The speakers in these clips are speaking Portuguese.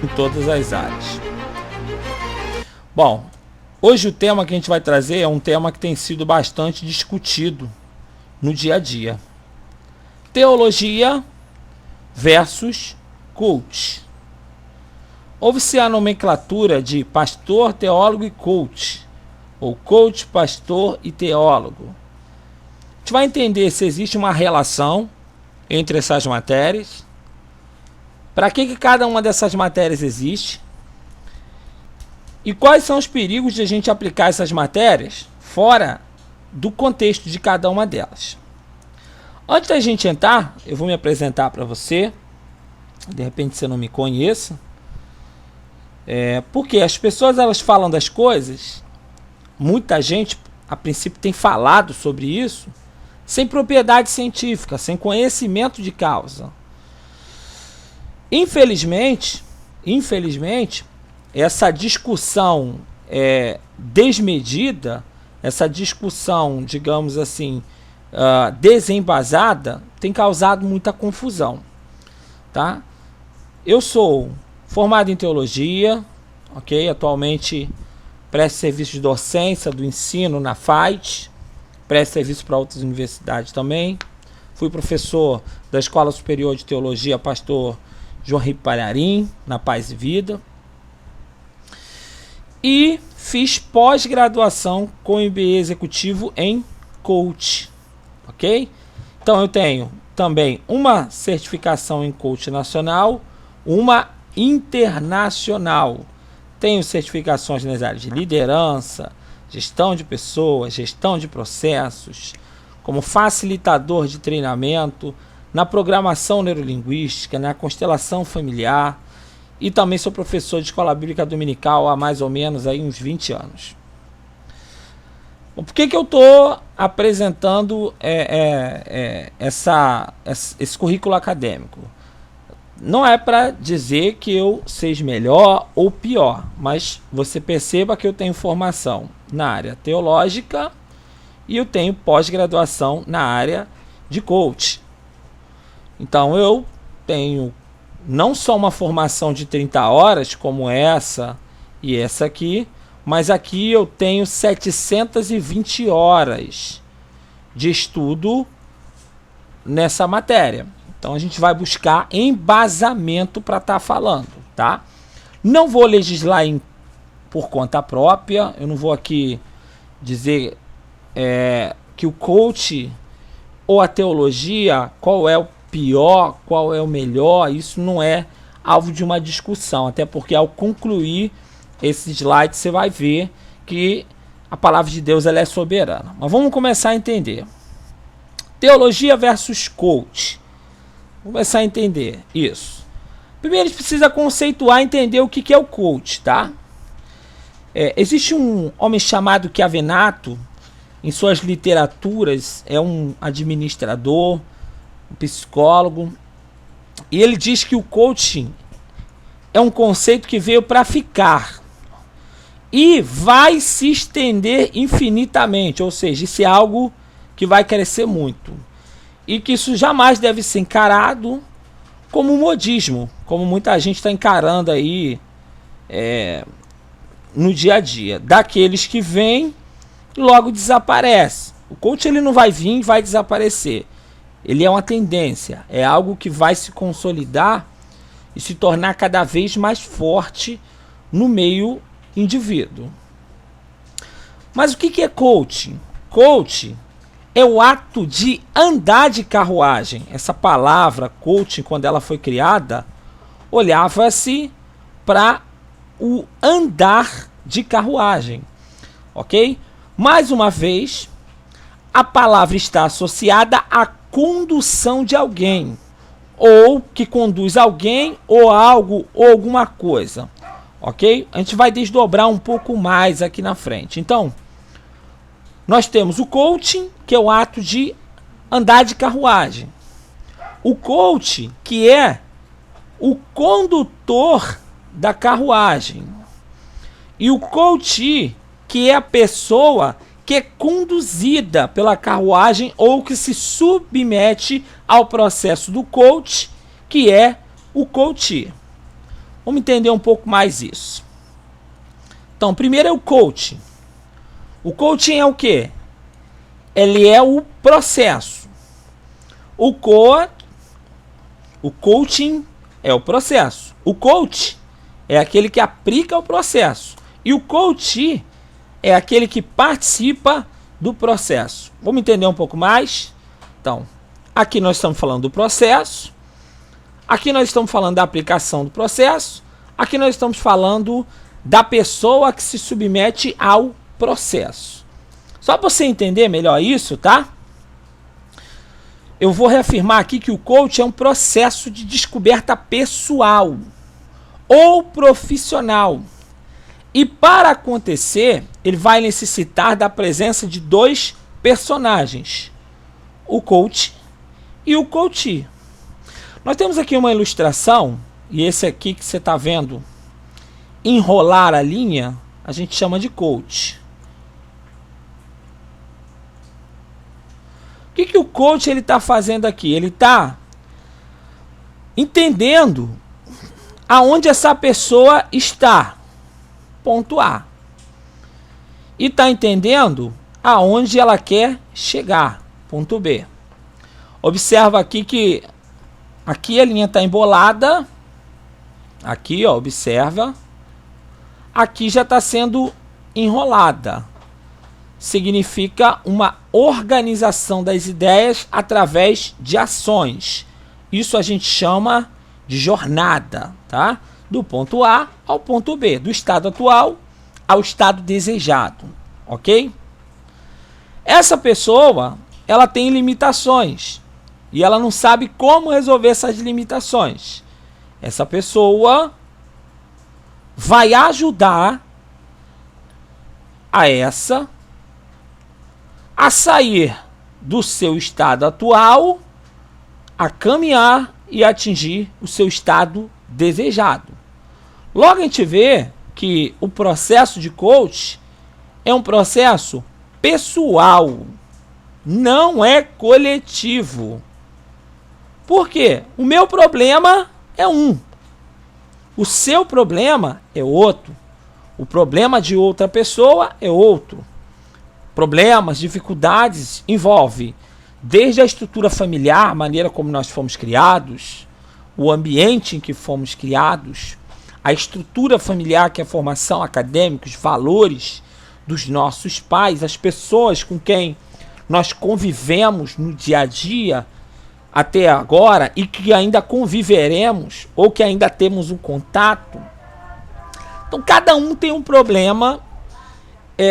Em todas as áreas. Bom, hoje o tema que a gente vai trazer é um tema que tem sido bastante discutido no dia a dia. Teologia versus coach. Houve-se a nomenclatura de pastor, teólogo e coach, ou coach, pastor e teólogo. A gente vai entender se existe uma relação entre essas matérias, para que cada uma dessas matérias existe, e quais são os perigos de a gente aplicar essas matérias fora do contexto de cada uma delas. Antes da gente entrar, eu vou me apresentar para você. De repente você não me conheça. Porque as pessoas elas falam das coisas, muita gente a princípio tem falado sobre isso, sem propriedade científica, sem conhecimento de causa. Infelizmente, essa discussão desmedida, essa discussão, digamos assim, desembasada, tem causado muita confusão, tá? Eu sou formado em teologia, ok? Atualmente presto serviço de docência do ensino na FAIT, presto serviço para outras universidades também. Fui professor da Escola Superior de Teologia, pastor João Henrique Palharim, na Paz e Vida. E fiz pós-graduação com MBA executivo em coach, ok? Então eu tenho também uma certificação em coach nacional, uma internacional. Tenho certificações nas áreas de liderança, gestão de pessoas, gestão de processos, como facilitador de treinamento, na programação neurolinguística, na constelação familiar, e também sou professor de escola bíblica dominical há mais ou menos aí uns 20 anos. Bom, por que eu estou apresentando esse currículo acadêmico? Não é para dizer que eu seja melhor ou pior, mas você perceba que eu tenho formação na área teológica e eu tenho pós-graduação na área de coach. Então eu tenho não só uma formação de 30 horas como essa e essa aqui, mas aqui eu tenho 720 horas de estudo nessa matéria. Então a gente vai buscar embasamento para estar falando, tá? Não vou legislar por conta própria, eu não vou aqui dizer que o coach ou a teologia, qual é o pior, qual é o melhor, isso não é alvo de uma discussão, até porque ao concluir esse slide você vai ver que a palavra de Deus ela é soberana. Mas vamos começar a entender. Teologia versus coach. Vamos começar a entender isso. Primeiro a gente precisa conceituar e entender o que é o coach, tá? Existe um homem chamado Chiavenato, em suas literaturas, é um administrador, um psicólogo, e ele diz que o coaching é um conceito que veio para ficar e vai se estender infinitamente, ou seja, isso é algo que vai crescer muito e que isso jamais deve ser encarado como modismo, como muita gente está encarando aí no dia a dia, daqueles que vêm e logo desaparece. O coach ele não vai vir e vai desaparecer. Ele é uma tendência, é algo que vai se consolidar e se tornar cada vez mais forte no meio indivíduo. Mas o que é coaching? Coaching é o ato de andar de carruagem. Essa palavra coaching, quando ela foi criada, olhava-se para o andar de carruagem, ok? Mais uma vez, a palavra está associada à condução de alguém, ou que conduz alguém, ou algo, ou alguma coisa, ok? A gente vai desdobrar um pouco mais aqui na frente. Então, nós temos o coaching, que é o ato de andar de carruagem. O coach, que é o condutor da carruagem. E o coach, que é a pessoa que é conduzida pela carruagem ou que se submete ao processo do coach, que é o coach. Vamos entender um pouco mais isso. Então, primeiro é o coaching. O coaching é o quê? Ele é o processo. O coaching é o processo. O coach é aquele que aplica o processo. E o coach é aquele que participa do processo. Vamos entender um pouco mais? Então, aqui nós estamos falando do processo. Aqui nós estamos falando da aplicação do processo. Aqui nós estamos falando da pessoa que se submete ao processo. Só para você entender melhor isso, tá? Eu vou reafirmar aqui que o coach é um processo de descoberta pessoal ou profissional. E para acontecer, ele vai necessitar da presença de dois personagens, o coach e o coachee. Nós temos aqui uma ilustração, e esse aqui que você está vendo enrolar a linha, a gente chama de coach. O que o coach está fazendo aqui? Ele está entendendo aonde essa pessoa está. Ponto A. E está entendendo aonde ela quer chegar. Ponto B. Observa aqui que aqui a linha está embolada. Aqui, ó, observa. Aqui já está sendo enrolada. Significa uma organização das ideias através de ações. Isso a gente chama de jornada, tá? Do ponto A ao ponto B, do estado atual ao estado desejado, ok? Essa pessoa, ela tem limitações e ela não sabe como resolver essas limitações. Essa pessoa vai ajudar a sair do seu estado atual, a caminhar e atingir o seu estado desejado. Logo a gente vê que o processo de coach é um processo pessoal, não é coletivo. Por quê? O meu problema é um, o seu problema é outro, o problema de outra pessoa é outro. Problemas, dificuldades envolve desde a estrutura familiar, a maneira como nós fomos criados, o ambiente em que fomos criados, a estrutura familiar, que é a formação acadêmica, os valores dos nossos pais, as pessoas com quem nós convivemos no dia a dia até agora e que ainda conviveremos ou que ainda temos um contato. Então, cada um tem um problema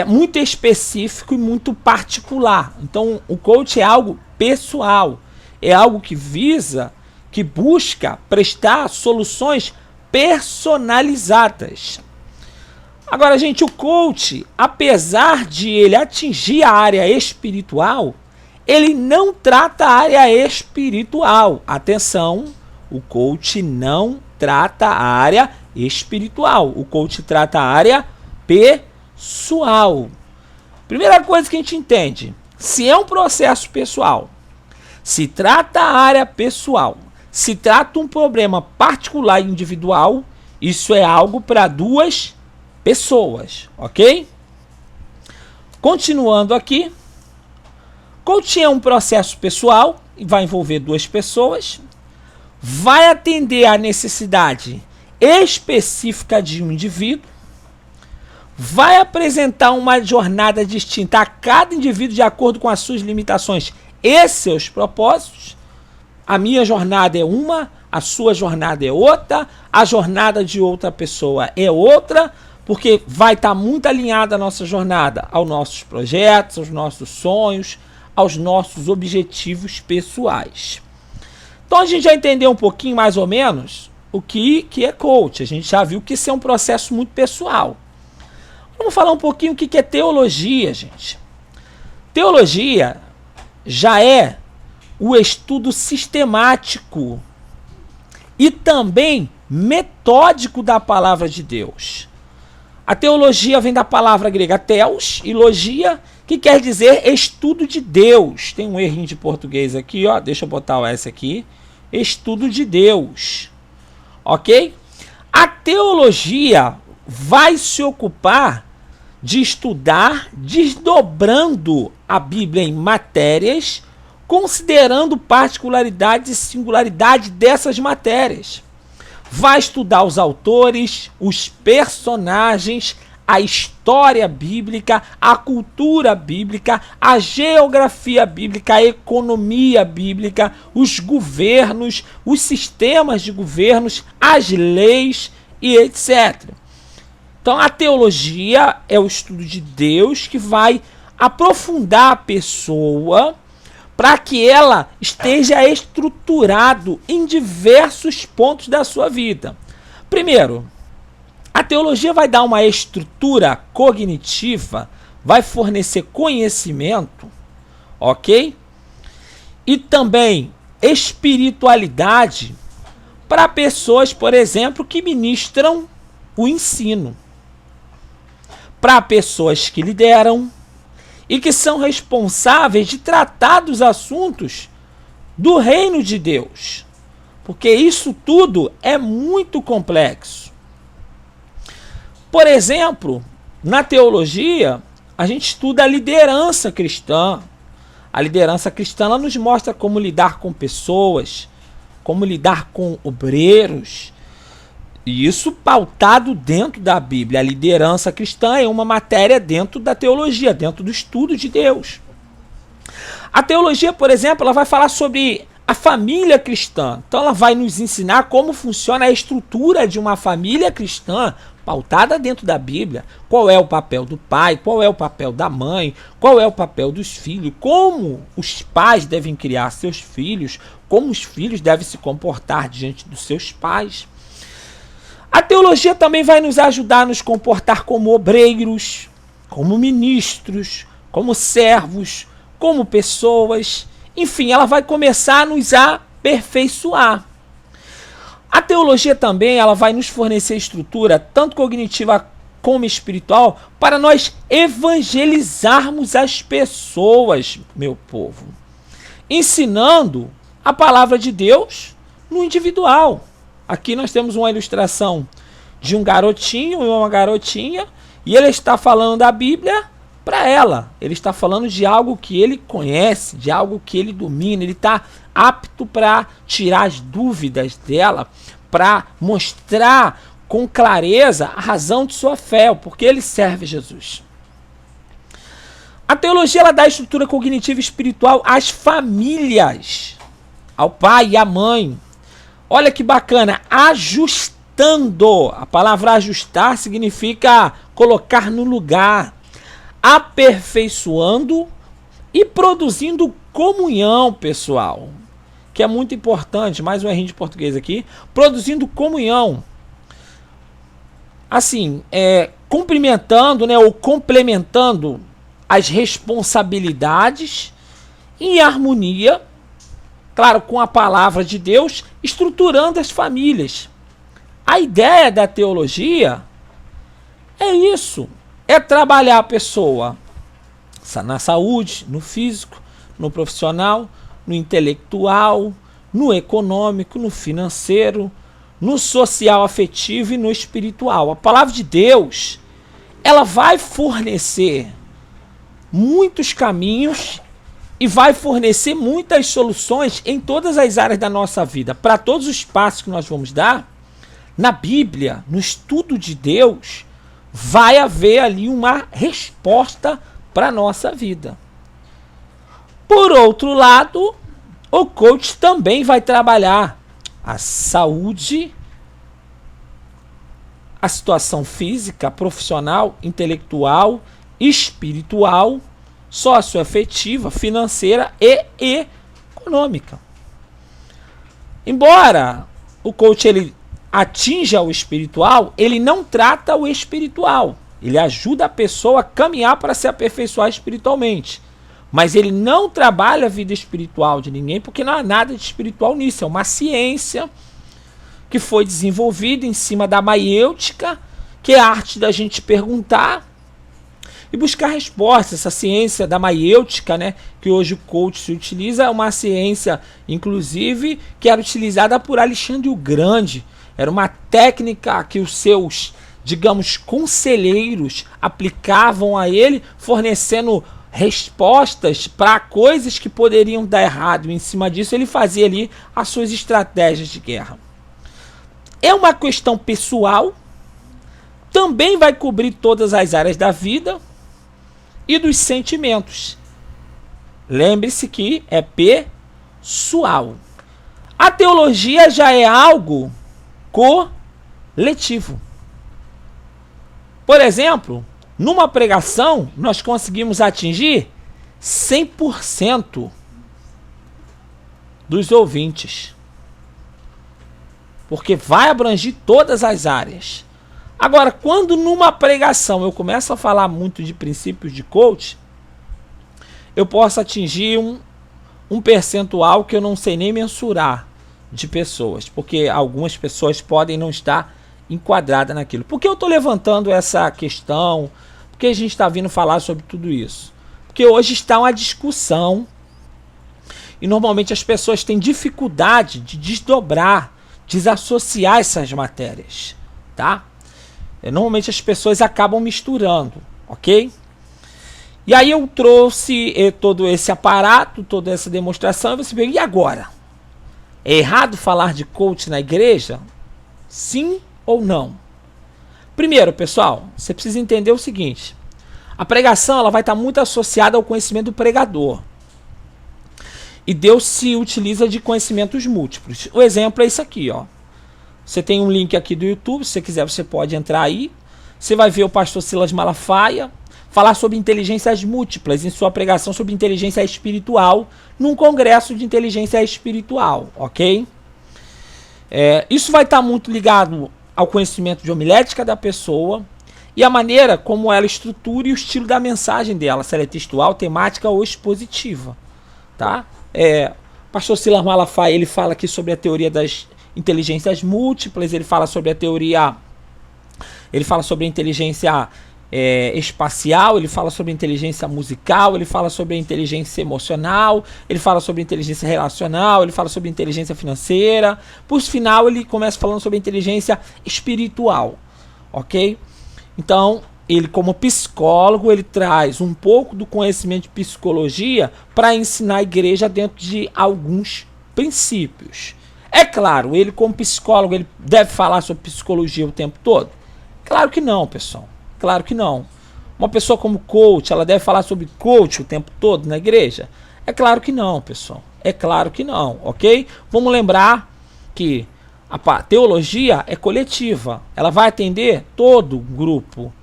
muito específico e muito particular. Então, o coach é algo pessoal, é algo que visa, que busca prestar soluções personalizadas. Agora, gente, o coach, apesar de ele atingir a área espiritual, ele não trata a área espiritual. Atenção, o coach não trata a área espiritual. O coach trata a área pessoal. Primeira coisa que a gente entende, se é um processo pessoal, se trata a área pessoal, se trata um problema particular e individual, isso é algo para duas pessoas, ok? Continuando aqui, coaching é um processo pessoal e vai envolver duas pessoas, vai atender à necessidade específica de um indivíduo, vai apresentar uma jornada distinta a cada indivíduo de acordo com as suas limitações e seus propósitos. A minha jornada é uma, a sua jornada é outra, a jornada de outra pessoa é outra, porque vai estar muito alinhada a nossa jornada aos nossos projetos, aos nossos sonhos, aos nossos objetivos pessoais. Então a gente já entendeu um pouquinho mais ou menos o que é coach. A gente já viu que isso é um processo muito pessoal. Vamos falar um pouquinho o que é teologia, gente. Teologia já é o estudo sistemático e também metódico da palavra de Deus. A teologia vem da palavra grega theos e logia, que quer dizer estudo de Deus. Tem um errinho de português aqui, ó. Deixa eu botar o S aqui. Estudo de Deus. Ok? A teologia vai se ocupar de estudar desdobrando a Bíblia em matérias, considerando particularidades e singularidade dessas matérias. Vai estudar os autores, os personagens, a história bíblica, a cultura bíblica, a geografia bíblica, a economia bíblica, os governos, os sistemas de governos, as leis e etc. Então a teologia é o estudo de Deus que vai aprofundar a pessoa para que ela esteja estruturado em diversos pontos da sua vida. Primeiro, a teologia vai dar uma estrutura cognitiva, vai fornecer conhecimento, ok? E também espiritualidade para pessoas, por exemplo, que ministram o ensino. Para pessoas que lideram e que são responsáveis de tratar dos assuntos do reino de Deus. Porque isso tudo é muito complexo. Por exemplo, na teologia, a gente estuda a liderança cristã. A liderança cristã ela nos mostra como lidar com pessoas, como lidar com obreiros. E isso pautado dentro da Bíblia. A liderança cristã é uma matéria dentro da teologia, dentro do estudo de Deus. A teologia, por exemplo, ela vai falar sobre a família cristã. Então ela vai nos ensinar como funciona a estrutura de uma família cristã, pautada dentro da Bíblia. Qual é o papel do pai, qual é o papel da mãe, qual é o papel dos filhos, como os pais devem criar seus filhos, como os filhos devem se comportar diante dos seus pais. A teologia também vai nos ajudar a nos comportar como obreiros, como ministros, como servos, como pessoas. Enfim, ela vai começar a nos aperfeiçoar. A teologia também ela vai nos fornecer estrutura, tanto cognitiva como espiritual, para nós evangelizarmos as pessoas, meu povo. Ensinando a palavra de Deus no individual. Aqui nós temos uma ilustração de um garotinho e uma garotinha, e ele está falando da Bíblia para ela. Ele está falando de algo que ele conhece, de algo que ele domina. Ele está apto para tirar as dúvidas dela, para mostrar com clareza a razão de sua fé, porque ele serve Jesus. A teologia ela dá estrutura cognitiva e espiritual às famílias, ao pai e à mãe. Olha que bacana, ajustando. A palavra ajustar significa colocar no lugar, aperfeiçoando e produzindo comunhão, pessoal. Que é muito importante, mais um errinho de português aqui. Produzindo comunhão. Assim, cumprimentando, né, ou complementando as responsabilidades em harmonia, claro, com a palavra de Deus, estruturando as famílias. A ideia da teologia é isso. É trabalhar a pessoa na saúde, no físico, no profissional, no intelectual, no econômico, no financeiro, no social afetivo e no espiritual. A palavra de Deus, ela vai fornecer muitos caminhos e vai fornecer muitas soluções em todas as áreas da nossa vida. Para todos os passos que nós vamos dar, na Bíblia, no estudo de Deus, vai haver ali uma resposta para a nossa vida. Por outro lado, o coach também vai trabalhar a saúde, a situação física, profissional, intelectual, espiritual, socioafetiva, financeira e econômica. Embora o coach ele atinja o espiritual, ele não trata o espiritual. Ele ajuda a pessoa a caminhar para se aperfeiçoar espiritualmente. Mas ele não trabalha a vida espiritual de ninguém, porque não há nada de espiritual nisso. É uma ciência que foi desenvolvida em cima da maiêutica que é a arte da gente perguntar e buscar respostas. Essa ciência da maiêutica, né, que hoje o coach se utiliza, é uma ciência, inclusive, que era utilizada por Alexandre o Grande. Era uma técnica que os seus, digamos, conselheiros aplicavam a ele, fornecendo respostas para coisas que poderiam dar errado. Em cima disso, ele fazia ali as suas estratégias de guerra. É uma questão pessoal, também vai cobrir todas as áreas da vida e dos sentimentos. Lembre-se que é pessoal. A teologia já é algo coletivo. Por exemplo, numa pregação, nós conseguimos atingir 100% dos ouvintes, porque vai abranger todas as áreas. Agora, quando numa pregação eu começo a falar muito de princípios de coach, eu posso atingir um percentual que eu não sei nem mensurar de pessoas, porque algumas pessoas podem não estar enquadradas naquilo. Por que eu estou levantando essa questão? Por que a gente está vindo falar sobre tudo isso? Porque hoje está uma discussão e normalmente as pessoas têm dificuldade de desdobrar, desassociar essas matérias, tá? Normalmente as pessoas acabam misturando, ok? E aí eu trouxe todo esse aparato, toda essa demonstração, e você pergunta, e agora? É errado falar de coach na igreja? Sim ou não? Primeiro, pessoal, você precisa entender o seguinte: a pregação ela vai estar muito associada ao conhecimento do pregador. E Deus se utiliza de conhecimentos múltiplos. O exemplo é isso aqui, ó. Você tem um link aqui do YouTube, se você quiser você pode entrar aí. Você vai ver o pastor Silas Malafaia falar sobre inteligências múltiplas em sua pregação sobre inteligência espiritual num congresso de inteligência espiritual, ok? Isso vai estar muito ligado ao conhecimento de homilética da pessoa e a maneira como ela estrutura e o estilo da mensagem dela, se ela é textual, temática ou expositiva, tá? Pastor Silas Malafaia, ele fala aqui sobre a teoria das inteligências múltiplas, ele fala sobre a teoria, ele fala sobre a inteligência espacial, ele fala sobre a inteligência musical, ele fala sobre a inteligência emocional, ele fala sobre a inteligência relacional, ele fala sobre a inteligência financeira. Por final, ele começa falando sobre a inteligência espiritual, ok? Então, ele como psicólogo, ele traz um pouco do conhecimento de psicologia para ensinar a igreja dentro de alguns princípios. É claro, ele como psicólogo, ele deve falar sobre psicologia o tempo todo? Claro que não, pessoal. Claro que não. Uma pessoa como coach, ela deve falar sobre coach o tempo todo na igreja? É claro que não, pessoal. É claro que não, ok? Vamos lembrar que a teologia é coletiva. Ela vai atender todo o grupo,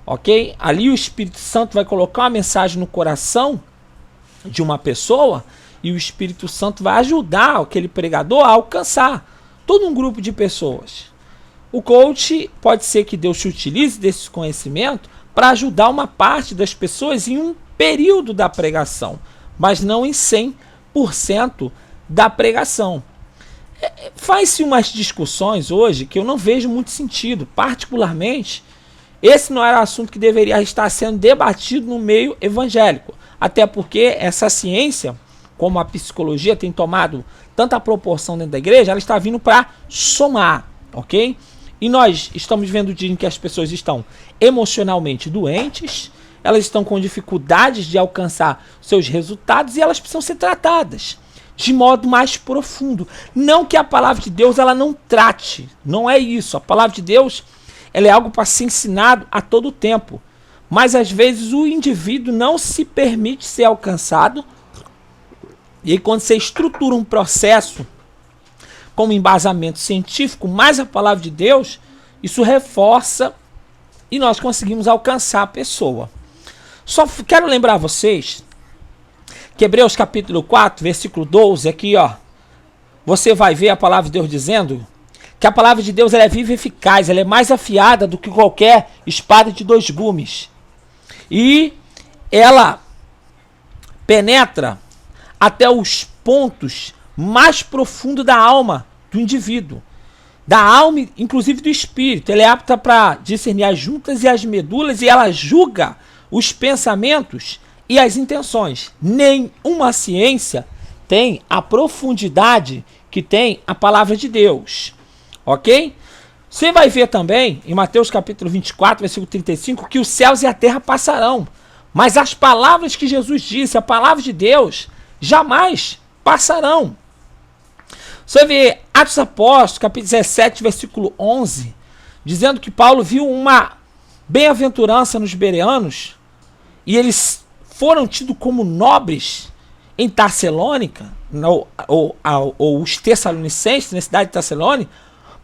ok? Ali o Espírito Santo vai colocar uma mensagem no coração de uma pessoa e o Espírito Santo vai ajudar aquele pregador a alcançar todo um grupo de pessoas. O coach pode ser que Deus se utilize desse conhecimento para ajudar uma parte das pessoas em um período da pregação, mas não em 100% da pregação. Faz-se umas discussões hoje que eu não vejo muito sentido. Particularmente, esse não era um assunto que deveria estar sendo debatido no meio evangélico. Até porque essa ciência, como a psicologia tem tomado tanta proporção dentro da igreja, ela está vindo para somar, ok? E nós estamos vendo o dia em que as pessoas estão emocionalmente doentes, elas estão com dificuldades de alcançar seus resultados e elas precisam ser tratadas de modo mais profundo. Não que a palavra de Deus ela não trate, não é isso. A palavra de Deus ela é algo para ser ensinado a todo tempo. Mas às vezes o indivíduo não se permite ser alcançado. E aí quando você estrutura um processo como embasamento científico, mais a palavra de Deus, isso reforça e nós conseguimos alcançar a pessoa. Só quero lembrar vocês que Hebreus capítulo 4, versículo 12, aqui ó, você vai ver a palavra de Deus dizendo que a palavra de Deus ela é viva e eficaz, ela é mais afiada do que qualquer espada de dois gumes. E ela penetra até os pontos mais profundos da alma do indivíduo. da alma, inclusive do espírito. Ela é apta para discernir as juntas e as medulas, e ela julga os pensamentos e as intenções. Nenhuma ciência tem a profundidade que tem a palavra de Deus. Ok? Você vai ver também, em Mateus capítulo 24, versículo 35, que os céus e a terra passarão, mas as palavras que Jesus disse, a palavra de Deus, jamais passarão. Você vê Atos Apóstolos, capítulo 17, versículo 11, dizendo que Paulo viu uma bem-aventurança nos bereanos, e eles foram tidos como nobres em Tessalônica, ou os tessalonicenses, na cidade de Tessalônica,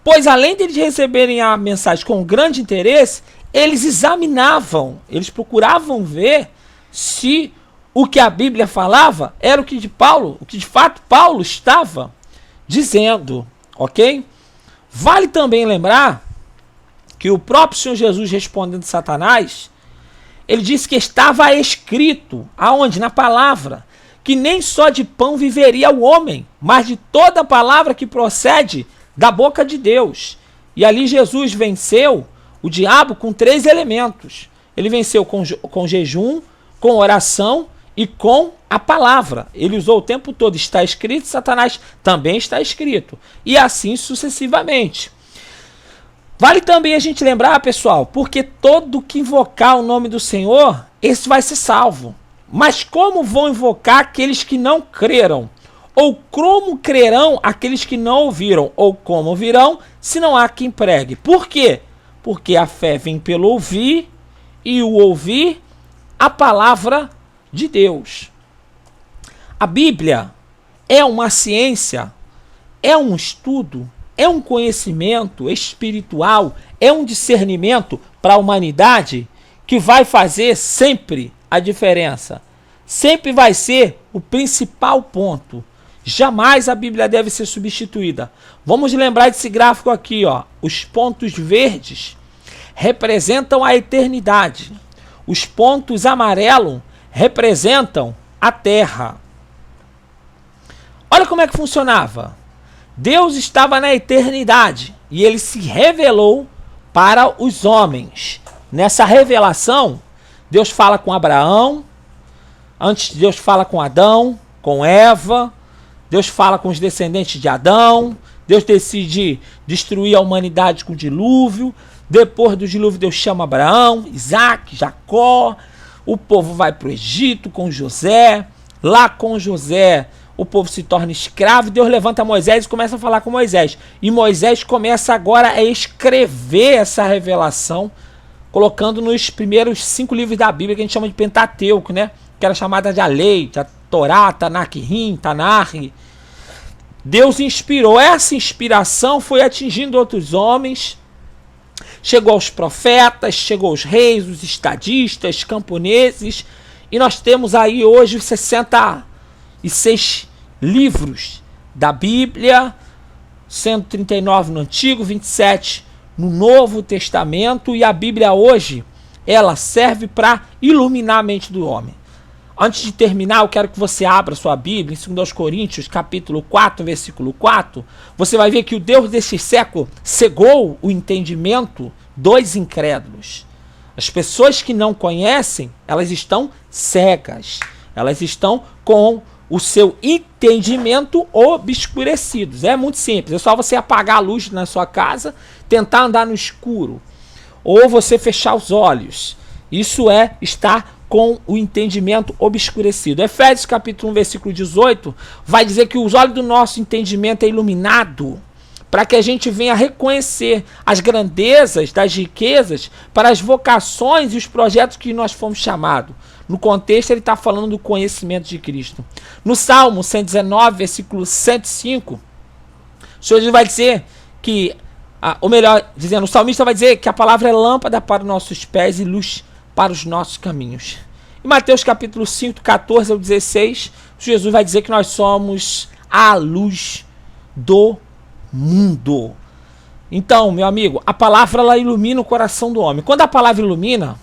pois além de eles receberem a mensagem com grande interesse, eles examinavam, eles procuravam ver se o que a Bíblia falava era o que de fato Paulo estava dizendo, ok? Vale também lembrar que o próprio Senhor Jesus, respondendo a Satanás, ele disse que estava escrito, aonde? Na palavra, que nem só de pão viveria o homem, mas de toda palavra que procede da boca de Deus. E ali Jesus venceu o diabo com 3 elementos. Ele venceu com jejum, com oração e com a palavra. Ele usou o tempo todo, está escrito, Satanás também está escrito. E assim sucessivamente. Vale também a gente lembrar, pessoal, porque todo que invocar o nome do Senhor, esse vai ser salvo. Mas como vão invocar aqueles que não creram? Ou como crerão aqueles que não ouviram? Ou como ouvirão, se não há quem pregue? Por quê? Porque a fé vem pelo ouvir, e o ouvir a palavra de Deus. A Bíblia é uma ciência, é um estudo, é um conhecimento espiritual, é um discernimento para a humanidade que vai fazer sempre a diferença. Sempre vai ser o principal ponto. Jamais a Bíblia deve ser substituída. Vamos lembrar desse gráfico aqui, ó. Os pontos verdes representam a eternidade. Os pontos amarelos representam a terra. Olha como é que funcionava. Deus estava na eternidade e ele se revelou para os homens. Nessa revelação, Deus fala com Abraão, antes Deus fala com Adão, com Eva, Deus fala com os descendentes de Adão, Deus decide destruir a humanidade com o dilúvio, depois do dilúvio Deus chama Abraão, Isaac, Jacó, o povo vai para o Egito com José, lá com José o povo se torna escravo, Deus levanta Moisés e começa a falar com Moisés, e Moisés começa agora a escrever essa revelação, colocando nos primeiros 5 livros da Bíblia, que a gente chama de Pentateuco, né? Que era chamada de a lei, de a Torá, Tanakh, Tanakh. Deus inspirou, essa inspiração foi atingindo outros homens, chegou aos profetas, chegou aos reis, os estadistas, camponeses, e nós temos aí hoje os 66 livros da Bíblia, 139 no Antigo, 27 no Novo Testamento, e a Bíblia hoje, ela serve para iluminar a mente do homem. Antes de terminar, eu quero que você abra sua Bíblia em 2 Coríntios, capítulo 4, versículo 4. Você vai ver que o Deus desse século cegou o entendimento dos incrédulos. As pessoas que não conhecem, elas estão cegas. Elas estão com o seu entendimento obscurecido. É muito simples. É só você apagar a luz na sua casa, tentar andar no escuro. Ou você fechar os olhos. Isso é estar com o entendimento obscurecido. Efésios capítulo 1, versículo 18, vai dizer que os olhos do nosso entendimento é iluminado, para que a gente venha reconhecer as grandezas das riquezas para as vocações e os projetos que nós fomos chamados. No contexto, ele está falando do conhecimento de Cristo. No Salmo 119, versículo 105, o Senhor vai dizer que, ou melhor, dizendo, o salmista vai dizer que a palavra é lâmpada para os nossos pés e luz para os nossos caminhos. Em Mateus capítulo 5, 14 ao 16, Jesus vai dizer que nós somos a luz do mundo. Então, meu amigo, a palavra ela ilumina o coração do homem. Quando a palavra ilumina,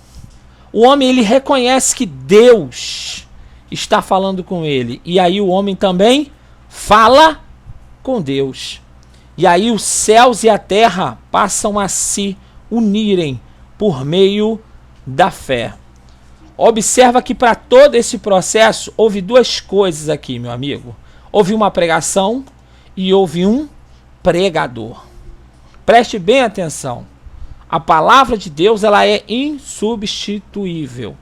o homem ele reconhece que Deus está falando com ele. E aí o homem também fala com Deus. E aí os céus e a terra passam a se unirem por meio da fé. Observa que para todo esse processo houve duas coisas aqui, meu amigo. Houve uma pregação e houve um pregador. Preste bem atenção. A palavra de Deus, ela é insubstituível.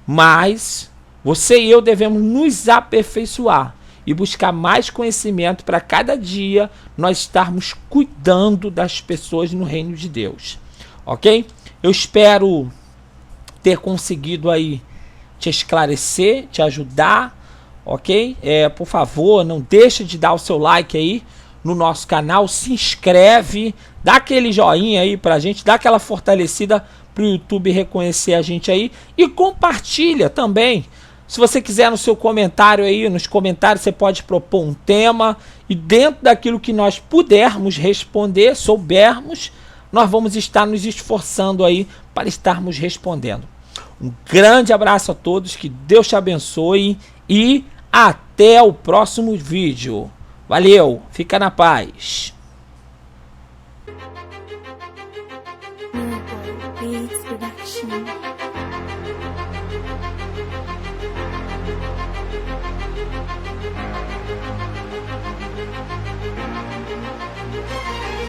Mas você e eu devemos nos aperfeiçoar e buscar mais conhecimento para cada dia nós estarmos cuidando das pessoas no reino de Deus. Ok? Eu espero ter conseguido aí te esclarecer, te ajudar, ok? Por favor, não deixe de dar o seu like aí no nosso canal, se inscreve, dá aquele joinha aí pra gente, dá aquela fortalecida pro YouTube reconhecer a gente aí e compartilha também. Se você quiser no seu comentário aí, nos comentários você pode propor um tema e dentro daquilo que nós pudermos responder, soubermos, nós vamos estar nos esforçando aí para estarmos respondendo. Um grande abraço a todos, que Deus te abençoe e até o próximo vídeo. Valeu, fica na paz. Beats Production.